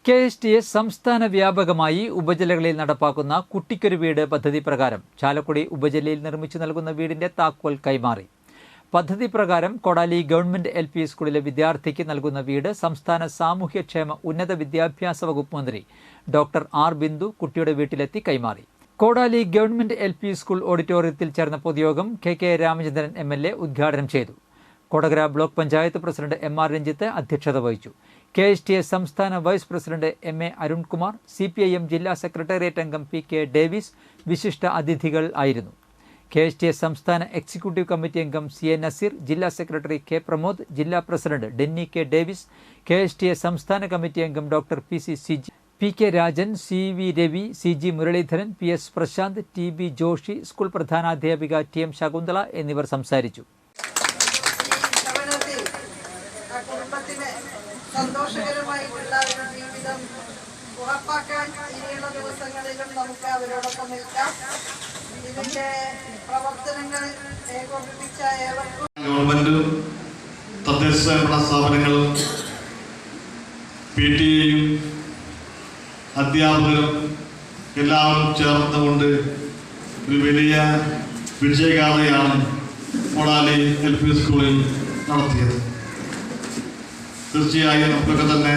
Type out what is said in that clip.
KSTS സംസ്ഥാന വ്യാപകമായി ഉപജില്ലകളിൽ നടപ്പാക്കുന്ന കുട്ടിക്കൊരു വീട് പദ്ധതി പ്രകാരം ചാലക്കുടി ഉപജില്ലയിൽ നിർമ്മിച്ചു നൽകുന്ന വീടിന്റെ താക്കോൽ കൈമാറി. പദ്ധതി പ്രകാരം കൊടാലി ഗവൺമെന്റ് LP സ്കൂളിലെ വിദ്യാർത്ഥിക്ക് നൽകുന്ന വീട് സംസ്ഥാന സാമൂഹ്യക്ഷേമ ഉന്നത വിദ്യാഭ്യാസ വകുപ്പ് മന്ത്രി ഡോക്ടർ R. ബിന്ദു കുട്ടിയുടെ വീട്ടിലെത്തി കൈമാറി. കൊടാലി ഗവൺമെന്റ് LP സ്കൂൾ ഓഡിറ്റോറിയത്തിൽ ചേർന്ന പൊതുയോഗം KK രാമചന്ദ്രൻ MLA ഉദ്ഘാടനം ചെയ്തു. Kodakara block panchayat president MR Ranjith അധ്യക്ഷത വഹിച്ചു. KSTS സംസ്ഥാന vice president MA Arunkumar, CPIM ജില്ലാ സെക്രട്ടേറിയറ്റ് അംഗം PK ഡേവിസ് വിശിഷ്ട അതിഥികൾ ആയിരുന്നു. KSTS സംസ്ഥാന എക്സിക്യൂട്ടീവ് കമ്മിറ്റി അംഗം CA നസീർ, ജില്ലാ സെക്രട്ടറി K പ്രമോദ്, ജില്ലാ president Denny K Davis, KSTS സംസ്ഥാന കമ്മിറ്റി അംഗം doctor PC Siji, PK Rajan, CV Ravi, CG Muraleedharan, PS Prashanth, TB Joshi, school പ്രധാനാധ്യാപിക TM ശകുന്തള എന്നിവർ സംസാരിച്ചു. സന്തോഷകരമായിട്ടുള്ള ഒരു ജീവിതം ഉറപ്പാക്കാൻ ഇനിയുള്ള ദിവസങ്ങളിലും നമുക്ക് അവരോടൊപ്പം നിൽക്കാം. ഇതിന്റെ പ്രവർത്തനങ്ങൾ ഏകോപിപ്പിച്ച ഏവർക്കും ഗവൺമെന്റും തദ്ദേശ സ്വയംഭരണ സ്ഥാപനങ്ങളും PTA-യും അധ്യാപകരും എല്ലാവരും ചേർന്നുകൊണ്ട് ഒരു വലിയ വിജയഗാഥയാണ് കൊടാലി LP സ്കൂളിൽ നടത്തിയത്. തീർച്ചയായും നമുക്കൊക്കെ തന്നെ